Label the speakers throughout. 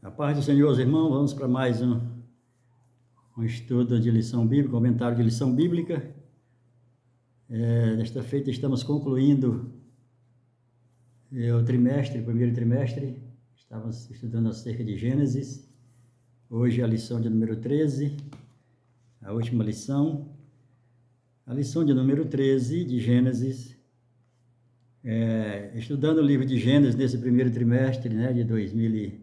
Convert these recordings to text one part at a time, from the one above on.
Speaker 1: A paz do Senhor, irmãos, vamos para mais um estudo de lição bíblica, comentário de lição bíblica. Nesta feita estamos concluindo o primeiro trimestre, estávamos estudando acerca de Gênesis. Hoje a lição de número 13, a última lição. A lição de número 13 de Gênesis, estudando o livro de Gênesis nesse primeiro trimestre, de 2022.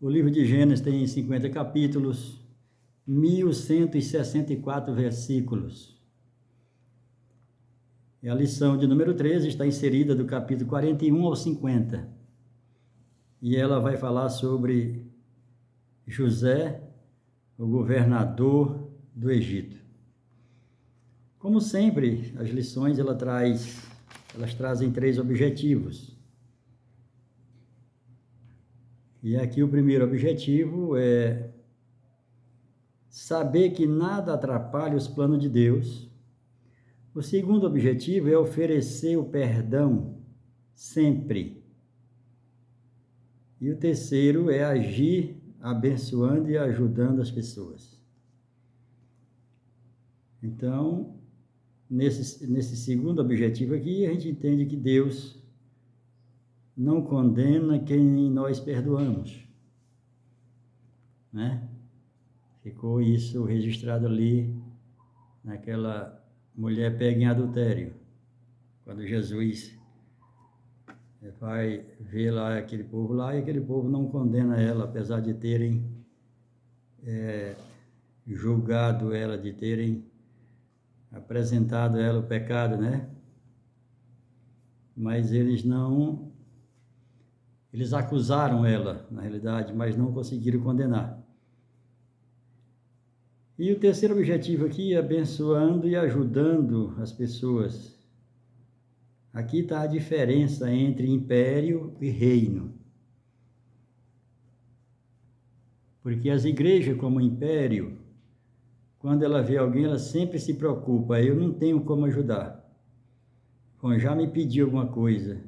Speaker 1: O livro de Gênesis tem 50 capítulos, 1164 versículos. E a lição de número 13 está inserida do capítulo 41 ao 50. E ela vai falar sobre José, o governador do Egito. Como sempre, as lições elas trazem 3 objetivos. E aqui o primeiro objetivo é saber que nada atrapalha os planos de Deus. O segundo objetivo é oferecer o perdão sempre. E o terceiro é agir abençoando e ajudando as pessoas. Então, nesse segundo objetivo aqui, a gente entende que Deus não condena quem nós perdoamos, né? Ficou isso registrado ali naquela mulher pega em adultério, quando Jesus vai ver lá aquele povo lá, e aquele povo não condena ela, apesar de terem julgado ela, de terem apresentado ela o pecado, né? Mas eles acusaram ela, na realidade, mas não conseguiram condenar. E o terceiro objetivo aqui é abençoando e ajudando as pessoas. Aqui está a diferença entre império e reino. Porque as igrejas como império, quando ela vê alguém, ela sempre se preocupa, eu não tenho como ajudar. Bom, já me pediu alguma coisa.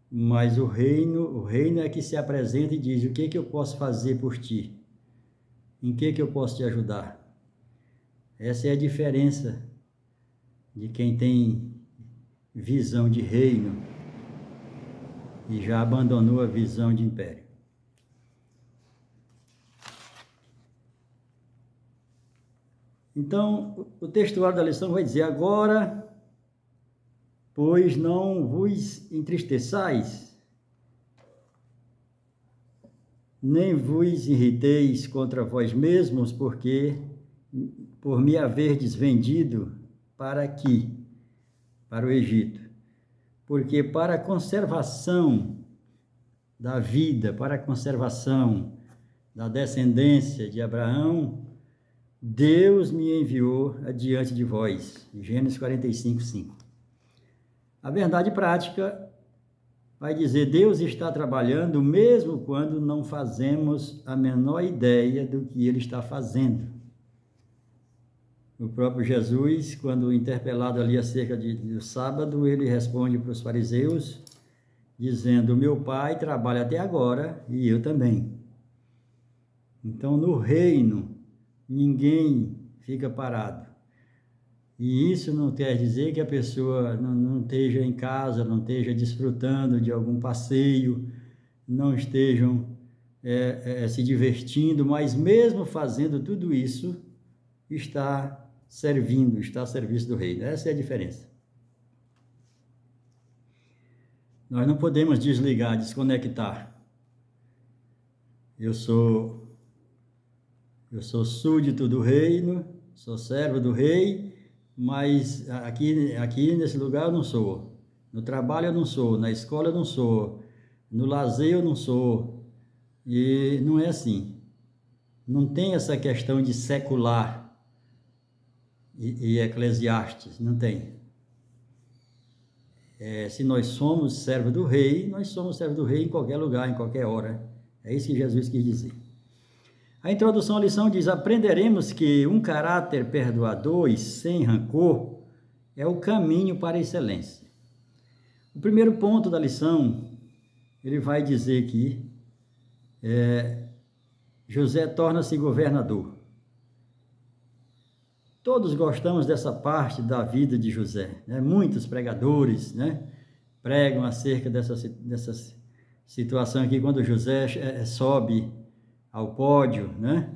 Speaker 1: Mas o reino é que se apresenta e diz, o que eu posso fazer por ti? Em que eu posso te ajudar? Essa é a diferença de quem tem visão de reino e já abandonou a visão de império. Então, o textuário da lição vai dizer, agora, pois não vos entristeçais, nem vos irriteis contra vós mesmos, porque por me haverdes vendido para o Egito. Porque para a conservação da vida, para a conservação da descendência de Abraão, Deus me enviou adiante de vós. Gênesis 45, 5. A verdade prática vai dizer, Deus está trabalhando mesmo quando não fazemos a menor ideia do que Ele está fazendo. O próprio Jesus, quando interpelado ali acerca do sábado, ele responde para os fariseus, dizendo, meu Pai trabalha até agora e eu também. Então, no reino, ninguém fica parado. E isso não quer dizer que a pessoa não esteja em casa, não esteja desfrutando de algum passeio, não estejam se divertindo, mas mesmo fazendo tudo isso, está a serviço do reino. Essa é a diferença. Nós não podemos desligar, desconectar. Eu sou súdito do reino, sou servo do rei, mas aqui nesse lugar eu não sou. No trabalho eu não sou, na escola eu não sou, no lazer eu não sou. E não é assim. Não tem essa questão de secular e Eclesiastes, não tem. Se nós somos servo do rei, nós somos servo do rei em qualquer lugar, em qualquer hora. É isso que Jesus quis dizer. A introdução à lição diz, aprenderemos que um caráter perdoador e sem rancor é o caminho para a excelência. O primeiro ponto da lição ele vai dizer que José torna-se governador. Todos gostamos dessa parte da vida de José, né? Muitos pregadores, né, pregam acerca dessa situação aqui, quando José sobe ao pódio, né?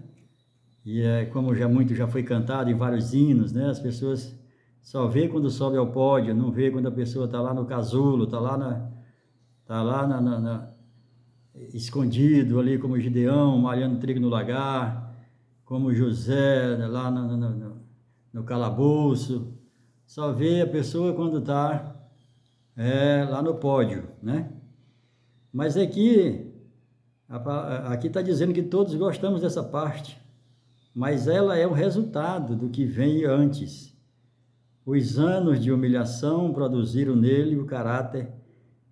Speaker 1: E como muito já foi cantado em vários hinos, né? As pessoas só vê quando sobe ao pódio, não vê quando a pessoa está lá no casulo, está lá escondido ali, como Gideão, malhando trigo no lagar, como José lá no calabouço. Só vê a pessoa quando está lá no pódio, né? Mas aqui está dizendo que todos gostamos dessa parte, mas ela é o resultado do que vem antes. Os anos de humilhação produziram nele o caráter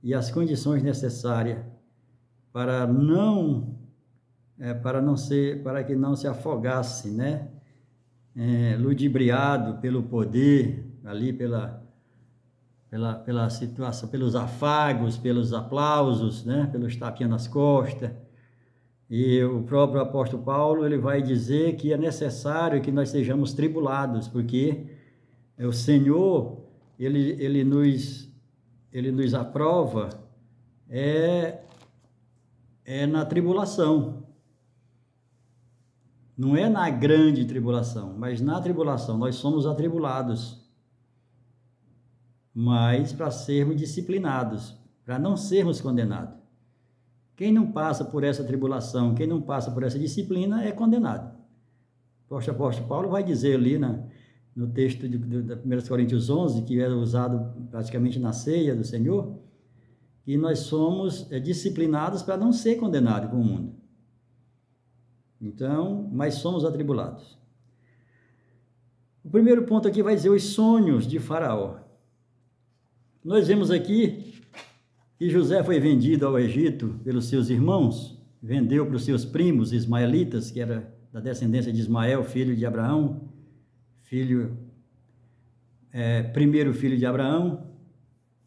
Speaker 1: e as condições necessárias para que não se afogasse, né? Ludibriado pelo poder, ali pela situação, pelos afagos, pelos aplausos, né? Pelos tapinhas nas costas. E o próprio apóstolo Paulo, ele vai dizer que é necessário que nós sejamos tribulados, porque o Senhor, ele nos aprova na tribulação. Não é na grande tribulação, mas na tribulação. Nós somos atribulados, mas para sermos disciplinados, para não sermos condenados. Quem não passa por essa tribulação, quem não passa por essa disciplina, é condenado. O apóstolo Paulo vai dizer ali no texto de 1 Coríntios 11, que é usado praticamente na ceia do Senhor, que nós somos disciplinados para não ser condenados com o mundo. Então, mas somos atribulados. O primeiro ponto aqui vai dizer os sonhos de Faraó. Nós vemos aqui que José foi vendido ao Egito pelos seus irmãos, vendeu para os seus primos ismaelitas, que era da descendência de Ismael, filho de Abraão, primeiro filho de Abraão,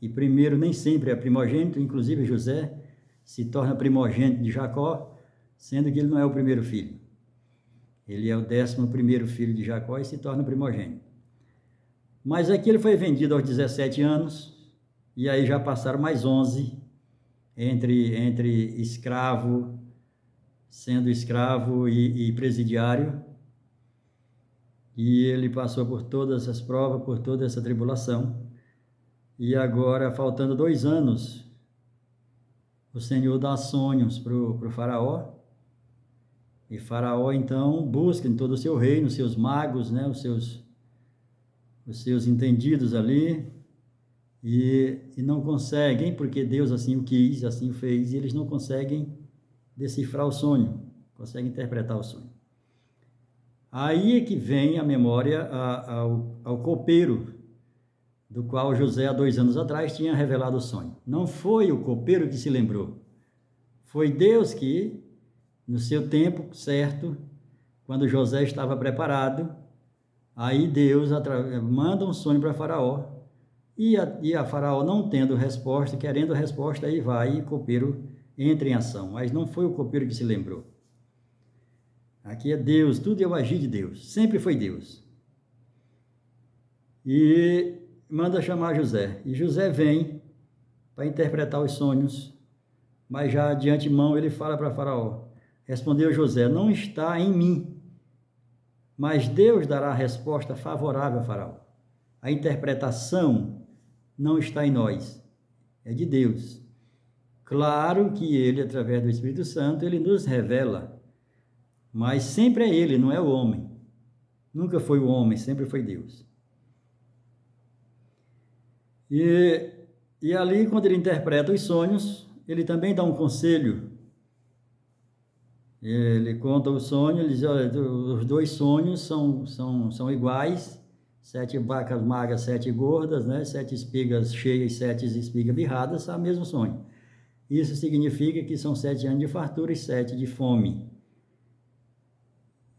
Speaker 1: e primeiro nem sempre é primogênito, inclusive José se torna primogênito de Jacó, sendo que ele não é o primeiro filho. Ele é o 11º filho de Jacó e se torna primogênito. Mas aqui ele foi vendido aos 17 anos, e aí já passaram mais 11, entre escravo, sendo escravo e presidiário, e ele passou por todas essas provas, por toda essa tribulação, e agora, faltando 2 anos, o Senhor dá sonhos para o Faraó, e Faraó, então, busca em todo o seu reino, os seus magos, né, os seus entendidos ali, e não conseguem, porque Deus assim o quis, assim o fez, e eles não conseguem decifrar o sonho, conseguem interpretar o sonho. Aí é que vem a memória ao copeiro, do qual José, há 2 anos atrás, tinha revelado o sonho. Não foi o copeiro que se lembrou, foi Deus que, no seu tempo certo, quando José estava preparado, aí Deus manda um sonho para Faraó, e a Faraó não tendo resposta, querendo resposta, aí vai e o copeiro entra em ação, mas não foi o copeiro que se lembrou. Aqui é Deus, tudo é o agir de Deus, sempre foi Deus. E manda chamar José, e José vem para interpretar os sonhos, mas já de antemão ele fala para Faraó. Respondeu José: não está em mim, mas Deus dará a resposta favorável a Faraó. A interpretação não está em nós, é de Deus. Claro que ele, através do Espírito Santo, ele nos revela, mas sempre é ele, não é o homem. Nunca foi o homem, sempre foi Deus. E ali, quando ele interpreta os sonhos, ele também dá um conselho. Ele conta o sonho, ele diz: olha, os 2 sonhos são iguais, 7 vacas magras, 7 gordas, né? 7 espigas cheias, 7 espigas birradas, é o mesmo sonho. Isso significa que são 7 anos de fartura e 7 de fome.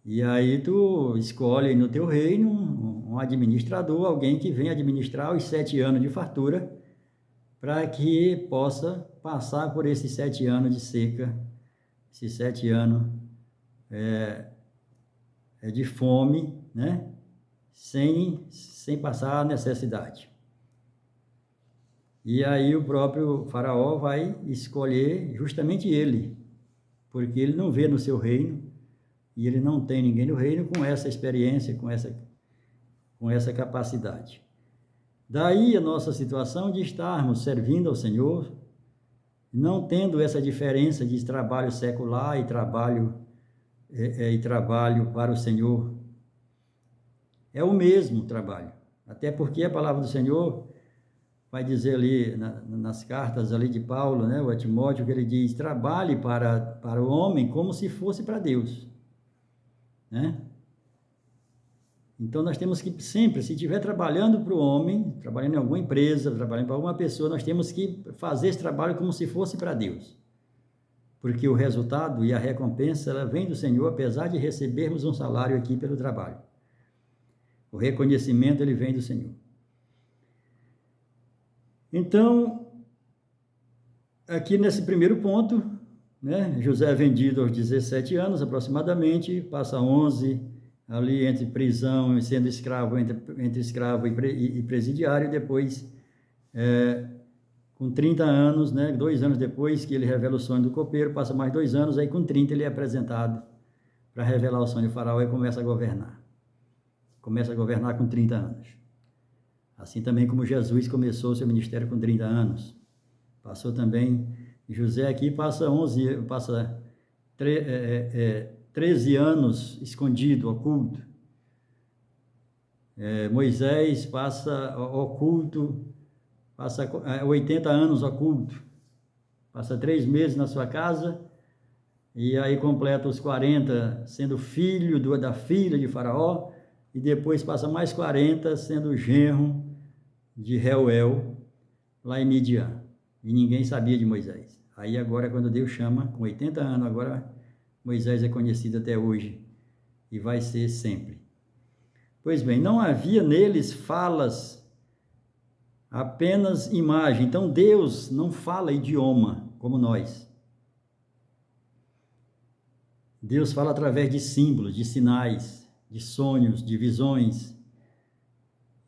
Speaker 1: E aí tu escolhe no teu reino um administrador, alguém que venha administrar os 7 anos de fartura, para que possa passar por esses 7 anos de seca, esses 7 anos de fome, né? Sem passar necessidade. E aí o próprio faraó vai escolher justamente ele, porque ele não vê no seu reino, e ele não tem ninguém no reino com essa experiência, com essa capacidade. Daí a nossa situação de estarmos servindo ao Senhor, não tendo essa diferença de trabalho secular e trabalho para o Senhor. É o mesmo trabalho, até porque a palavra do Senhor vai dizer ali nas cartas ali de Paulo, né, o a Timóteo, que ele diz: trabalhe para o homem como se fosse para Deus, né? Então nós temos que sempre, se estiver trabalhando para o homem, trabalhando em alguma empresa, trabalhando para alguma pessoa, nós temos que fazer esse trabalho como se fosse para Deus, porque o resultado e a recompensa ela vem do Senhor, apesar de recebermos um salário aqui pelo trabalho. O reconhecimento ele vem do Senhor. Então, aqui nesse primeiro ponto, né, José é vendido aos 17 anos aproximadamente, passa 11 ali entre prisão e sendo escravo, entre escravo e presidiário, depois, com 30 anos, né, 2 anos depois que ele revela o sonho do copeiro, passa mais 2 anos, aí com 30 ele é apresentado para revelar o sonho do faraó e começa a governar. Começa a governar com 30 anos. Assim também como Jesus começou o seu ministério com 30 anos. Passou também, José aqui passa 13 anos escondido, oculto. Moisés passa oculto, passa 80 anos oculto. Passa 3 meses na sua casa e aí completa os 40 sendo filho da filha de Faraó, e depois passa mais 40 sendo genro de Reuel, lá em Midian. E ninguém sabia de Moisés. Aí agora, quando Deus chama, com 80 anos, agora Moisés é conhecido até hoje e vai ser sempre. Pois bem, não havia neles falas, apenas imagem. Então Deus não fala idioma como nós. Deus fala através de símbolos, de sinais, de sonhos, de visões.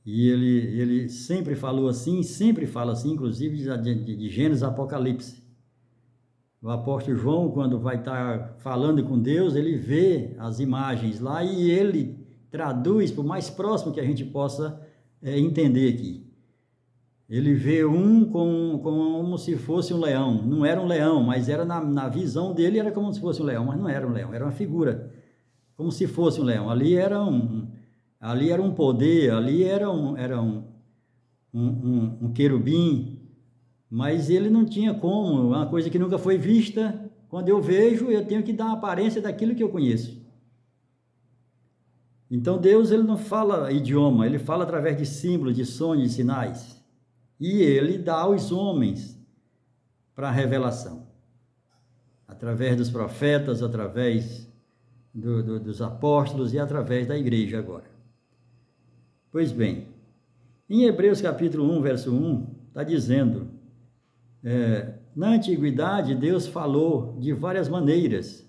Speaker 1: E ele sempre falou assim, sempre fala assim, inclusive de Gênesis a Apocalipse. O apóstolo João, quando vai estar falando com Deus, ele vê as imagens lá e ele traduz para o mais próximo que a gente possa entender aqui. Ele vê como se fosse um leão. Não era um leão, mas era na visão dele era como se fosse um leão, mas não era um leão, era uma figura, como se fosse um leão. Ali era um poder, ali era um querubim, mas ele não tinha como, uma coisa que nunca foi vista. Quando eu vejo, eu tenho que dar a aparência daquilo que eu conheço. Então Deus ele não fala idioma, ele fala através de símbolos, de sonhos, de sinais. E ele dá aos homens para a revelação, através dos profetas, através dos apóstolos e através da igreja agora. Pois bem, em Hebreus capítulo 1, verso 1, está dizendo, na antiguidade Deus falou de várias maneiras,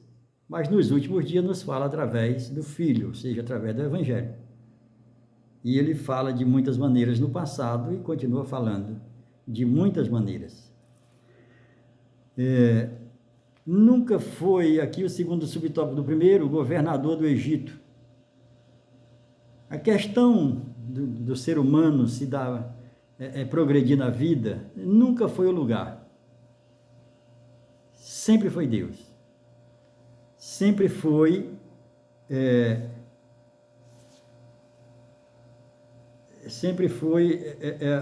Speaker 1: mas nos últimos dias nos fala através do Filho, ou seja, através do Evangelho. E ele fala de muitas maneiras no passado e continua falando de muitas maneiras. Nunca foi, aqui o segundo subtópico do primeiro, o governador do Egito. A questão do ser humano se dar, progredir na vida, nunca foi o lugar. Sempre foi Deus. Sempre foi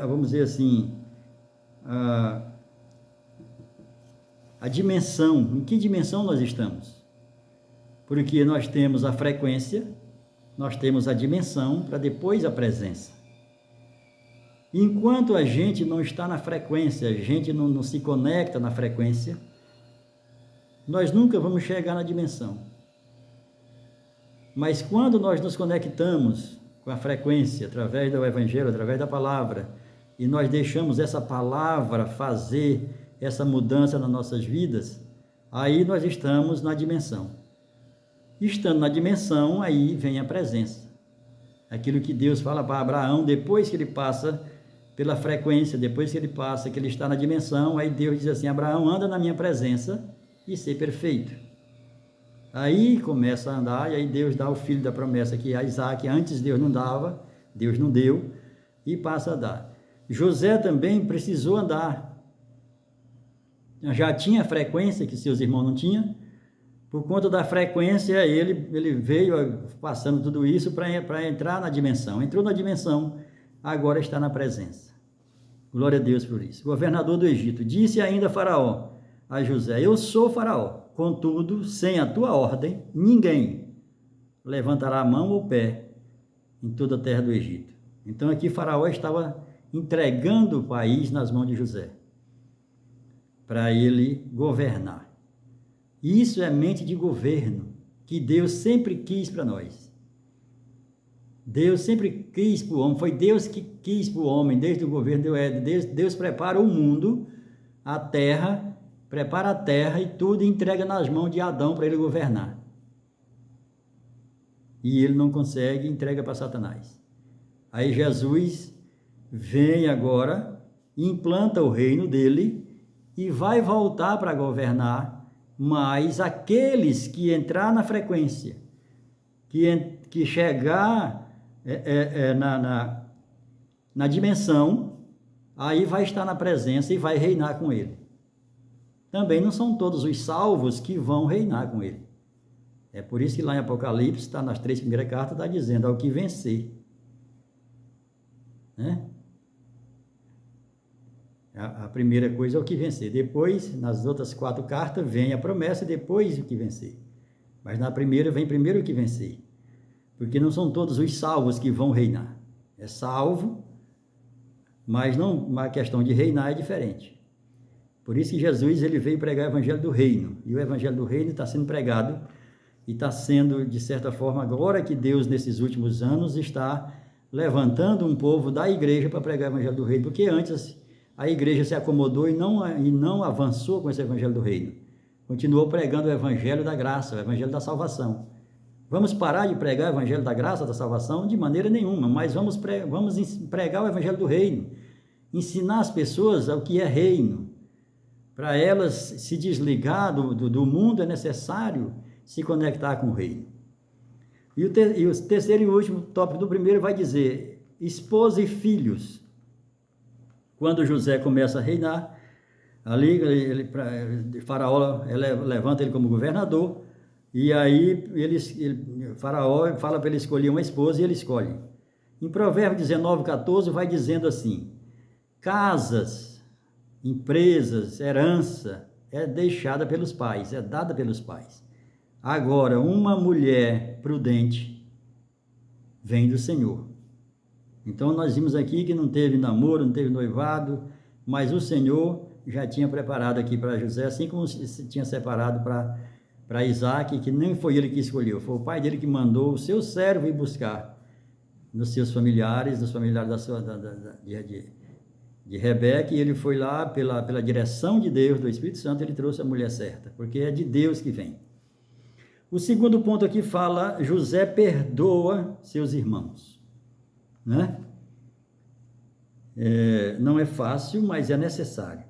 Speaker 1: vamos dizer assim, a dimensão, em que dimensão nós estamos? Porque nós temos a frequência, nós temos a dimensão, para depois a presença. Enquanto a gente não está na frequência, a gente não se conecta na frequência, nós nunca vamos chegar na dimensão. Mas quando nós nos conectamos com a frequência, através do Evangelho, através da palavra, e nós deixamos essa palavra fazer essa mudança nas nossas vidas, aí nós estamos na dimensão. Estando na dimensão, aí vem a presença. Aquilo que Deus fala para Abraão, depois que ele passa pela frequência, depois que ele passa, que ele está na dimensão, aí Deus diz assim: Abraão, anda na minha presença e ser perfeito. Aí começa a andar, e aí Deus dá o filho da promessa, que é Isaac. Antes Deus não dava, Deus não deu, e passa a dar. José também precisou andar. Já tinha frequência que seus irmãos não tinham. Por conta da frequência, ele veio passando tudo isso para entrar na dimensão. Entrou na dimensão, agora está na presença. Glória a Deus por isso. Governador do Egito, disse ainda Faraó a José: eu sou Faraó, contudo, sem a tua ordem, ninguém levantará a mão ou pé em toda a terra do Egito. Então aqui Faraó estava entregando o país nas mãos de José, para ele governar. Isso é mente de governo, que Deus sempre quis para nós. Deus sempre quis para o homem, foi Deus que quis para o homem, desde o governo do Éden. Deus prepara o mundo, a terra, prepara a terra e tudo e entrega nas mãos de Adão para ele governar. E ele não consegue, entrega para Satanás. Aí Jesus vem agora, implanta o reino dele e vai voltar para governar, mas aqueles que entrar na frequência, que chegar na dimensão, aí vai estar na presença e vai reinar com ele. Também não são todos os salvos que vão reinar com ele. É por isso que lá em Apocalipse, está nas 3 primeiras cartas, está dizendo: ao que vencer. Né? A primeira coisa é o que vencer. Depois, nas outras 4 cartas, vem a promessa e depois o que vencer. Mas na primeira, vem primeiro o que vencer. Porque não são todos os salvos que vão reinar. É salvo, mas não, uma questão de reinar é diferente. Por isso que Jesus ele veio pregar o evangelho do reino. E o evangelho do reino está sendo pregado e está sendo, de certa forma, agora que Deus, nesses últimos anos, está levantando um povo da igreja para pregar o evangelho do reino. Porque antes a igreja se acomodou e não avançou com esse evangelho do reino. Continuou pregando o evangelho da graça, o evangelho da salvação. Vamos parar de pregar o evangelho da graça, da salvação? De maneira nenhuma, mas vamos pregar o evangelho do reino. Ensinar as pessoas o que é reino. Para elas se desligar do mundo, é necessário se conectar com o reino. E o terceiro e último tópico do primeiro vai dizer: esposa e filhos. Quando José começa a reinar, ali Faraó levanta ele como governador, e aí Faraó fala para ele escolher uma esposa e ele escolhe. Em Provérbios 19:14 vai dizendo assim: casas, empresas, herança é deixada pelos pais, é dada pelos pais. Agora, uma mulher prudente vem do Senhor. Então, nós vimos aqui que não teve namoro, não teve noivado, mas o Senhor já tinha preparado aqui para José, assim como se tinha separado para Isaac, que nem foi ele que escolheu, foi o pai dele que mandou o seu servo ir buscar nos seus familiares, dos familiares de Rebeca, e ele foi lá pela direção de Deus, do Espírito Santo, ele trouxe a mulher certa, porque é de Deus que vem. O segundo ponto aqui fala: José perdoa seus irmãos. Né? Não é fácil, mas é necessário.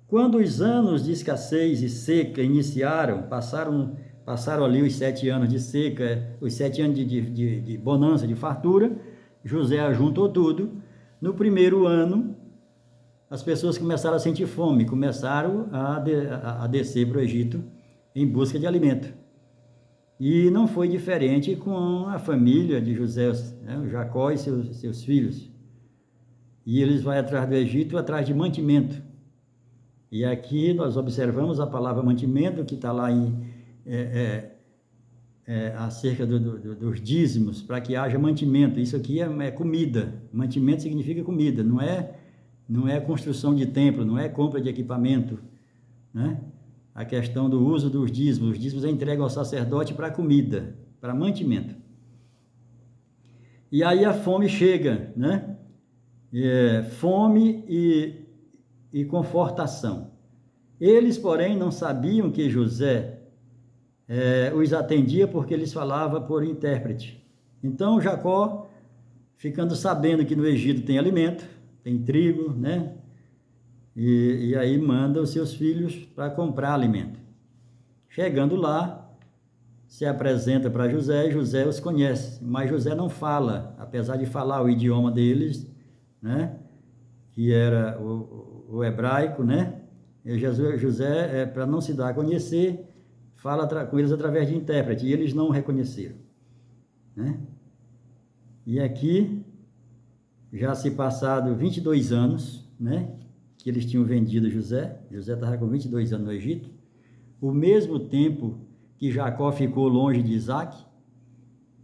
Speaker 1: Quando os anos de escassez e seca iniciaram, passaram ali os 7 anos de seca, os 7 anos de bonança, de fartura, José ajuntou tudo. No primeiro ano, as pessoas começaram a sentir fome, começaram a descer para o Egito em busca de alimento. E não foi diferente com a família de José, né? Jacó e seus filhos. E eles vão atrás do Egito, atrás de mantimento. E aqui nós observamos a palavra mantimento, que está lá acerca dos dízimos, para que haja mantimento. Isso aqui é comida. Mantimento significa comida, não é construção de templo, não é compra de equipamento, né? A questão do uso dos dízimos. Os dízimos é entregue ao sacerdote para comida, para mantimento. E aí a fome chega, né? fome e confortação. Eles, porém, não sabiam que José os atendia porque eles falava por intérprete. Então Jacó, ficando sabendo que no Egito tem alimento, tem trigo, né? E aí manda os seus filhos para comprar alimento. Chegando lá, se apresenta para José, e José os conhece, mas José não fala, apesar de falar o idioma deles, né? Que era o hebraico, né? E José, para não se dar a conhecer, fala com eles através de intérprete, e eles não o reconheceram, né? E aqui, já se passado 22 anos, né? Que eles tinham vendido José estava com 22 anos no Egito, o mesmo tempo que Jacó ficou longe de Isaac,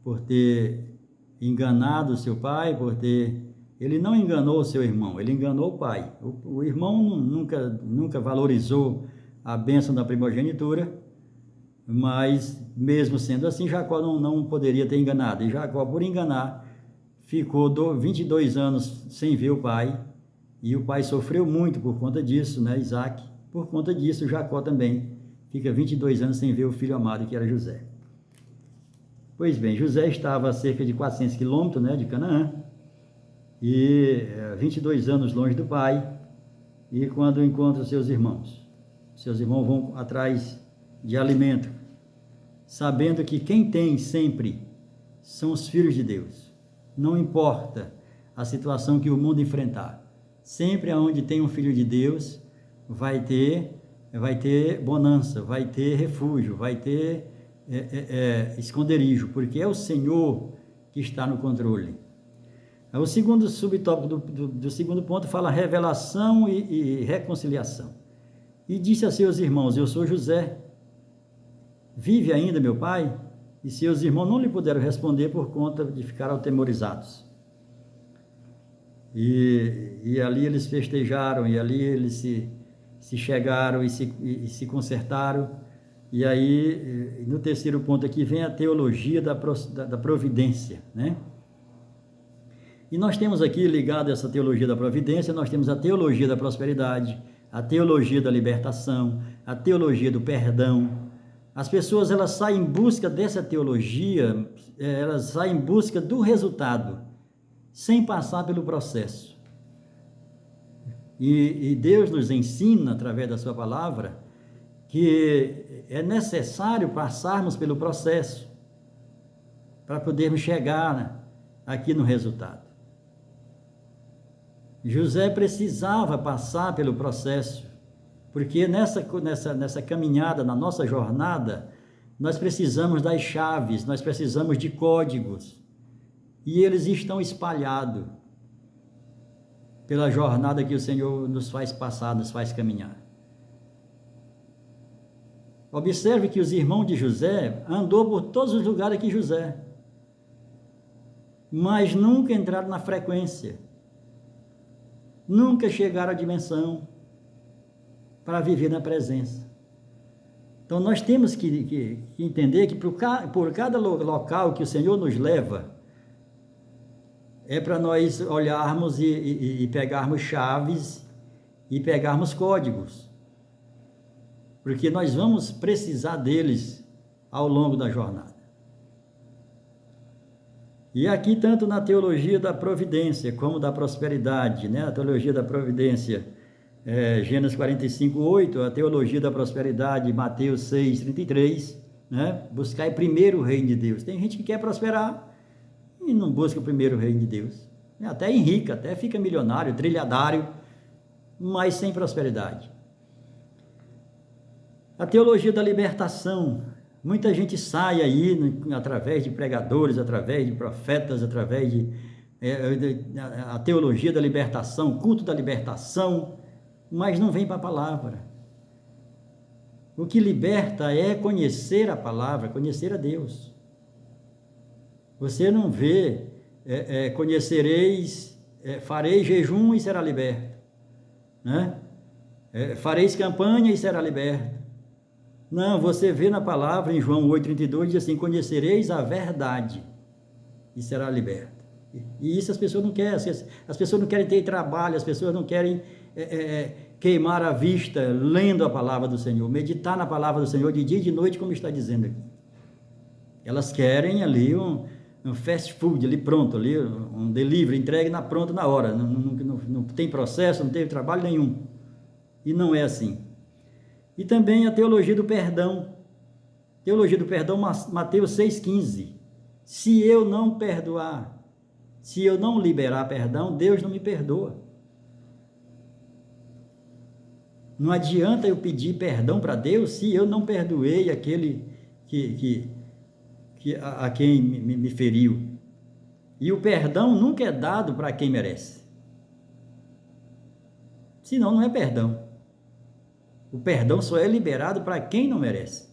Speaker 1: por ter enganado seu pai, ele não enganou seu irmão, ele enganou o pai. O irmão nunca valorizou a bênção da primogenitura, mas mesmo sendo assim, Jacó não poderia ter enganado. E Jacó, por enganar, ficou 22 anos sem ver o pai, e o pai sofreu muito por conta disso, né, Isaac? Por conta disso, Jacó também fica 22 anos sem ver o filho amado, que era José. Pois bem, José estava a cerca de 400 quilômetros, né, de Canaã, e 22 anos longe do pai, e quando encontra seus irmãos vão atrás de alimento, sabendo que quem tem sempre são os filhos de Deus. Não importa a situação que o mundo enfrentar, sempre aonde tem um filho de Deus, vai ter bonança, vai ter refúgio, vai ter esconderijo, porque é o Senhor que está no controle. O segundo subtópico do segundo ponto fala revelação e reconciliação. E disse a seus irmãos: eu sou José, vive ainda meu pai? E seus irmãos não lhe puderam responder por conta de ficar atemorizados. E ali eles festejaram, e ali eles se chegaram e se consertaram. E aí, no terceiro ponto aqui, vem a teologia da providência, né? E nós temos aqui, ligado a essa teologia da providência, nós temos a teologia da prosperidade, a teologia da libertação, a teologia do perdão. As pessoas, elas saem em busca dessa teologia, elas saem em busca do resultado, sem passar pelo processo. E Deus nos ensina, através da sua palavra, que é necessário passarmos pelo processo para podermos chegar aqui no resultado. José precisava passar pelo processo, porque nessa caminhada, na nossa jornada, nós precisamos das chaves, nós precisamos de códigos, e eles estão espalhados pela jornada que o Senhor nos faz passar, nos faz caminhar. Observe que os irmãos de José andou por todos os lugares que José, mas nunca entraram na frequência, nunca chegaram à dimensão para viver na presença. Então nós temos que entender que por cada local que o Senhor nos leva, é para nós olharmos e pegarmos chaves e pegarmos códigos, porque nós vamos precisar deles ao longo da jornada. E aqui, tanto na teologia da providência como da prosperidade, né? A teologia da providência, Gênesis 45:8, a teologia da prosperidade, Mateus 6:33, né? Buscai primeiro o reino de Deus. Tem gente que quer prosperar e não busca o primeiro reino de Deus. Até enrica, até fica milionário, trilhardário, mas sem prosperidade. A teologia da libertação. Muita gente sai aí, através de pregadores, através de profetas, através a teologia da libertação, culto da libertação, mas não vem para a palavra. O que liberta é conhecer a palavra, conhecer a Deus. Você não vê, conhecereis, fareis jejum e será liberto, né? Fareis campanha e será liberto. Não, você vê na palavra, em João 8:32, diz assim: conhecereis a verdade e será liberto. E isso as pessoas não querem. As pessoas não querem ter trabalho, as pessoas não querem queimar a vista lendo a palavra do Senhor, meditar na palavra do Senhor de dia e de noite, como está dizendo aqui. Elas querem ali um fast food ali pronto, ali, um delivery, entregue pronto na hora. Não tem processo, não teve trabalho nenhum. E não é assim. E também a teologia do perdão. Teologia do perdão, Mateus 6,15. Se eu não perdoar, se eu não liberar perdão, Deus não me perdoa. Não adianta eu pedir perdão para Deus se eu não perdoei aquele a quem me feriu. E o perdão nunca é dado para quem merece. Senão não é perdão. O perdão só é liberado para quem não merece.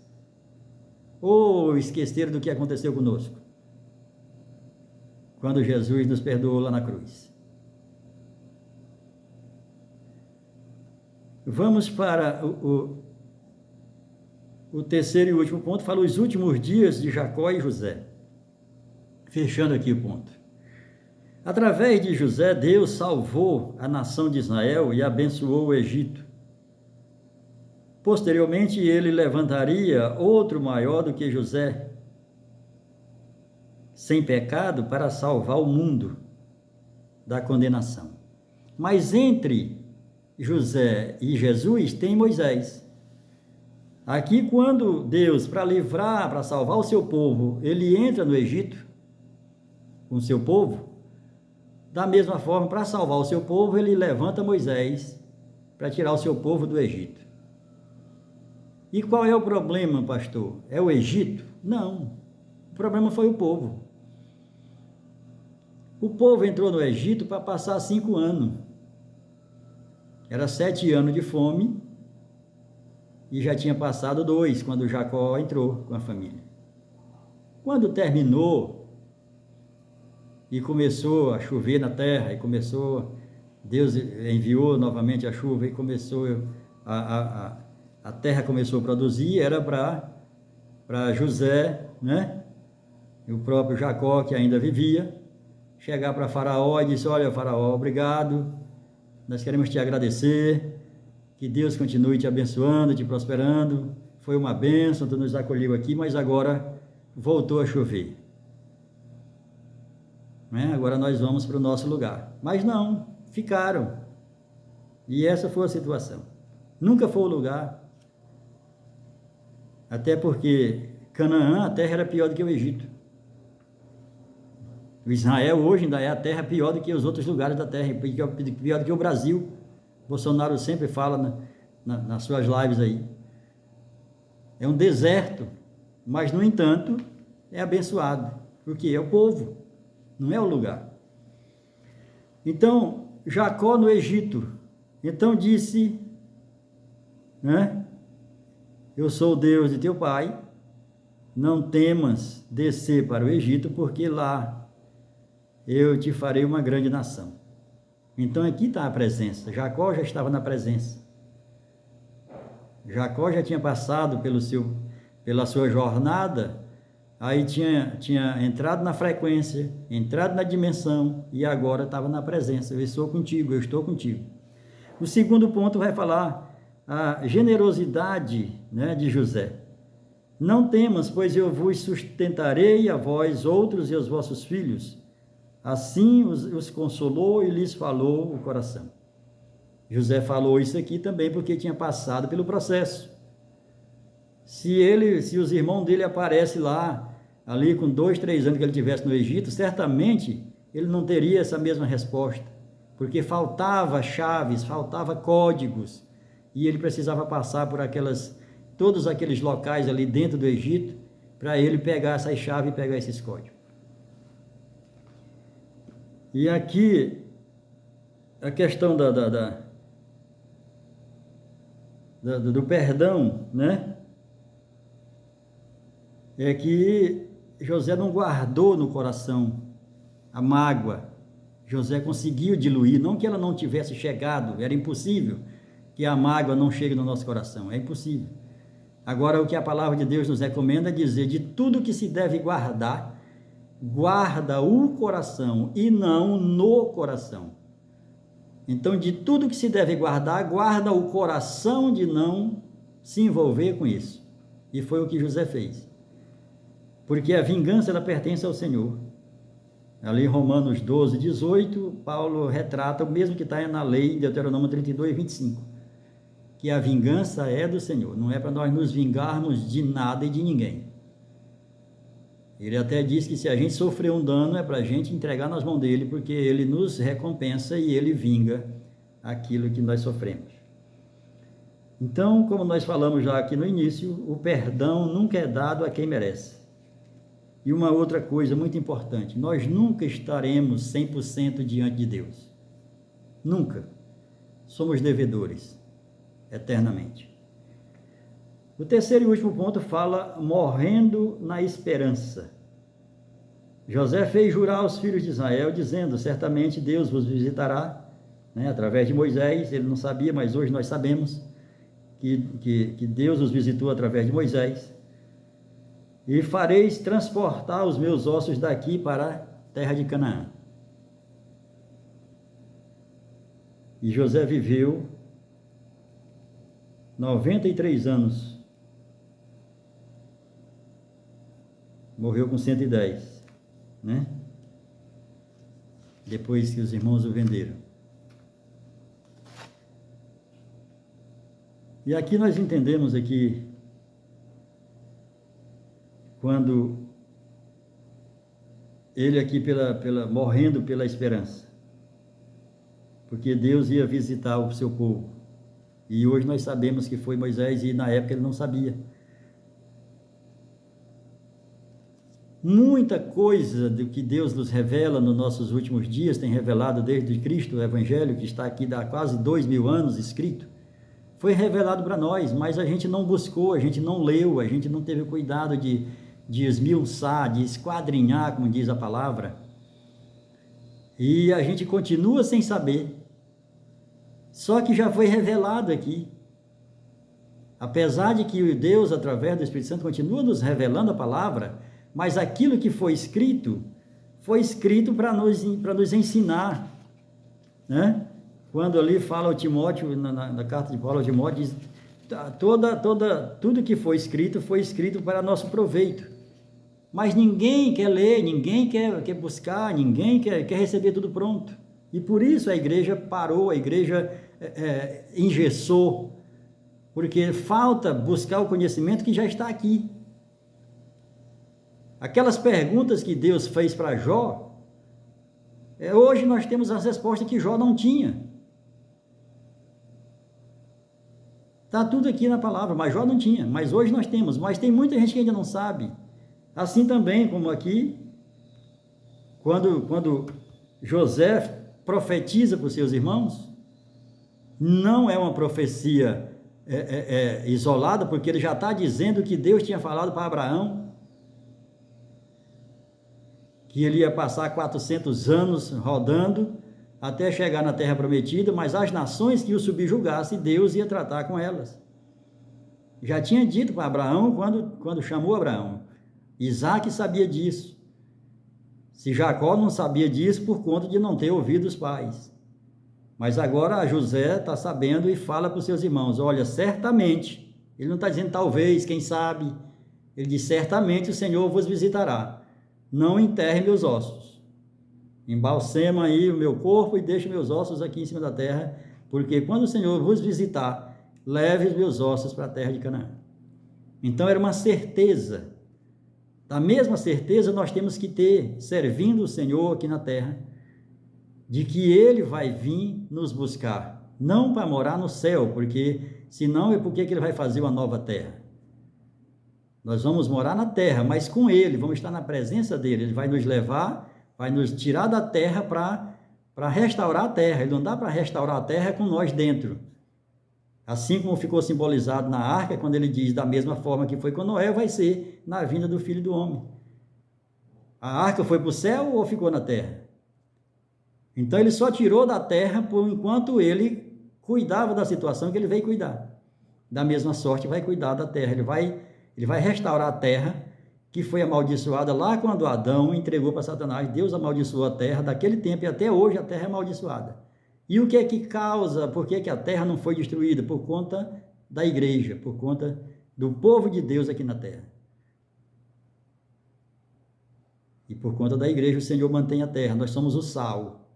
Speaker 1: Ou esqueceram do que aconteceu conosco quando Jesus nos perdoou lá na cruz. Vamos para o terceiro e último ponto, fala os últimos dias de Jacó e José. Fechando aqui o ponto. Através de José, Deus salvou a nação de Israel e abençoou o Egito. Posteriormente, ele levantaria outro maior do que José, sem pecado, para salvar o mundo da condenação. Mas entre José e Jesus tem Moisés. Aqui, quando Deus, para salvar o seu povo, ele entra no Egito com o seu povo, da mesma forma, para salvar o seu povo, ele levanta Moisés para tirar o seu povo do Egito. E qual é o problema, pastor? É o Egito? Não. O problema foi o povo. O povo entrou no Egito para passar 5 anos. Era 7 anos de fome e já tinha passado 2 quando Jacó entrou com a família. Quando terminou e começou a chover na terra, Deus enviou novamente a chuva e começou a terra começou a produzir, era para José, né? E o próprio Jacó, que ainda vivia, chegar para Faraó e disse: olha, Faraó, obrigado, nós queremos te agradecer, que Deus continue te abençoando, te prosperando, foi uma bênção, tu nos acolheu aqui, mas agora voltou a chover. Né? Agora nós vamos para o nosso lugar. Mas não, ficaram. E essa foi a situação. Nunca foi o lugar. Até porque Canaã, a terra era pior do que o Egito. O Israel hoje ainda é a terra pior do que os outros lugares da terra, pior do que o Brasil. Bolsonaro sempre fala nas suas lives aí. É um deserto, mas no entanto é abençoado, porque é o povo, não é o lugar. Então, Jacó no Egito, então disse, né? Eu sou o Deus de teu pai, não temas descer para o Egito, porque lá eu te farei uma grande nação. Então aqui está a presença. Jacó já estava na presença. Jacó já tinha passado pela sua jornada, aí tinha entrado na frequência, entrado na dimensão, e agora estava na presença. Eu estou contigo. O segundo ponto vai falar a generosidade, né, de José. Não temas, pois eu vos sustentarei a vós outros e aos vossos filhos. Assim os consolou e lhes falou o coração. José falou isso aqui também porque tinha passado pelo processo. Se os irmãos dele aparecem lá, ali com 2, 3 anos que ele tivesse no Egito, certamente ele não teria essa mesma resposta, porque faltava chaves, faltava códigos, e ele precisava passar por todos aqueles locais ali dentro do Egito, para ele pegar essas chaves e pegar esses códigos. E aqui, a questão do perdão, né? É que José não guardou no coração a mágoa. José conseguiu diluir, não que ela não tivesse chegado, era impossível que a mágoa não chegue no nosso coração, é impossível. Agora, o que a palavra de Deus nos recomenda é dizer, de tudo que se deve guardar, guarda o coração e não no coração. Então, de tudo que se deve guardar, guarda o coração de não se envolver com isso. E foi o que José fez. Porque a vingança, ela pertence ao Senhor. Ali em Romanos 12, 18, Paulo retrata o mesmo que está na lei, em Deuteronômio 32, 25. Que a vingança é do Senhor. Não é para nós nos vingarmos de nada e de ninguém. Ele até diz que se a gente sofrer um dano, é para a gente entregar nas mãos dele, porque ele nos recompensa e ele vinga aquilo que nós sofremos. Então, como nós falamos já aqui no início, o perdão nunca é dado a quem merece. E uma outra coisa muito importante, nós nunca estaremos 100% diante de Deus. Nunca. Somos devedores, eternamente. O terceiro e último ponto fala morrendo na esperança. José fez jurar aos filhos de Israel, dizendo, certamente Deus vos visitará, através de Moisés. Ele não sabia, mas hoje nós sabemos que Deus os visitou através de Moisés. E fareis transportar os meus ossos daqui para a terra de Canaã. E José viveu 93 anos. Morreu com 110, depois que os irmãos o venderam. E aqui nós entendemos aqui, quando ele aqui morrendo pela esperança, porque Deus ia visitar o seu povo, e hoje nós sabemos que foi Moisés, e na época ele não sabia. Muita coisa do que Deus nos revela nos nossos últimos dias, tem revelado desde Cristo, o Evangelho, que está aqui há quase 2000 anos escrito, foi revelado para nós, mas a gente não buscou, a gente não leu, a gente não teve cuidado de esmiuçar, de esquadrinhar, como diz a palavra, e a gente continua sem saber, só que já foi revelado aqui. Apesar de que Deus, através do Espírito Santo, continua nos revelando a palavra, mas aquilo que foi escrito para nos ensinar, Quando ali fala ao Timóteo, na carta de Paulo ao Timóteo, diz, tudo que foi escrito para nosso proveito. Mas ninguém quer ler, ninguém quer buscar, ninguém quer receber tudo pronto. E por isso a igreja parou, a igreja engessou, porque falta buscar o conhecimento que já está aqui. Aquelas perguntas que Deus fez para Jó, hoje nós temos as respostas que Jó não tinha. Está tudo aqui na palavra, mas Jó não tinha, mas hoje nós temos, mas tem muita gente que ainda não sabe. Assim também, como aqui, quando José profetiza para os seus irmãos, não é uma profecia isolada, porque ele já está dizendo que Deus tinha falado para Abraão, que ele ia passar 400 anos rodando até chegar na terra prometida, mas as nações que o subjugassem, Deus ia tratar com elas. Já tinha dito para Abraão quando chamou Abraão. Isaac sabia disso. Se Jacó não sabia disso por conta de não ter ouvido os pais. Mas agora José está sabendo e fala para os seus irmãos, olha, certamente, ele não está dizendo talvez, quem sabe, ele diz, certamente o Senhor vos visitará. Não enterre meus ossos, embalsema aí o meu corpo e deixe meus ossos aqui em cima da terra, porque quando o Senhor vos visitar, leve os meus ossos para a terra de Canaã. Então era uma certeza, da mesma certeza nós temos que ter, servindo o Senhor aqui na terra, de que Ele vai vir nos buscar, não para morar no céu, porque senão é porque Ele vai fazer uma nova terra. Nós vamos morar na terra, mas com Ele, vamos estar na presença dEle. Ele vai nos levar, vai nos tirar da terra para restaurar a terra. Ele não dá para restaurar a terra com nós dentro. Assim como ficou simbolizado na arca, quando ele diz, da mesma forma que foi com Noé, vai ser na vinda do Filho do Homem. A arca foi para o céu ou ficou na terra? Então ele só tirou da terra por enquanto ele cuidava da situação que ele veio cuidar. Da mesma sorte vai cuidar da terra. Ele vai restaurar a terra que foi amaldiçoada lá quando Adão entregou para Satanás. Deus amaldiçoou a terra daquele tempo e até hoje a terra é amaldiçoada. E o que é que causa? Por que a terra não foi destruída? Por conta da igreja, por conta do povo de Deus aqui na terra. E por conta da igreja o Senhor mantém a terra. Nós somos o sal.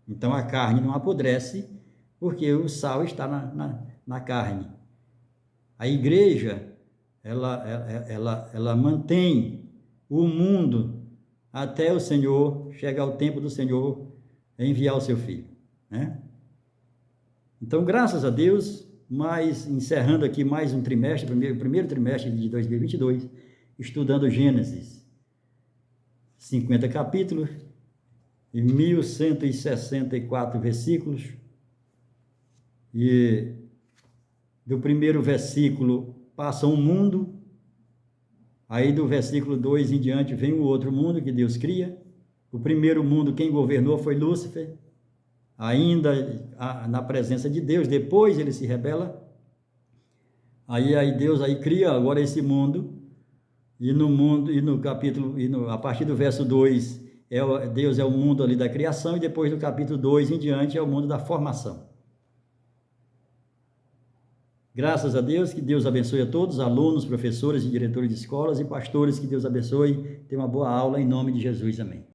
Speaker 1: Então a carne não apodrece, porque o sal está na carne. A igreja, ela mantém o mundo até o Senhor, chegar o tempo do Senhor enviar o seu Filho, né? Então, graças a Deus, encerrando aqui mais um trimestre, primeiro trimestre de 2022, estudando Gênesis, 50 capítulos e 1164 versículos, e do primeiro versículo passa um mundo, aí do versículo 2 em diante vem o outro mundo que Deus cria. O primeiro mundo, quem governou foi Lúcifer, ainda na presença de Deus. Depois ele se rebela, aí Deus cria agora esse mundo, e no capítulo, a partir do verso 2, Deus é o mundo ali da criação, e depois do capítulo 2 em diante é o mundo da formação. Graças a Deus, que Deus abençoe a todos, alunos, professores e diretores de escolas e pastores, que Deus abençoe. Tenha uma boa aula em nome de Jesus, amém.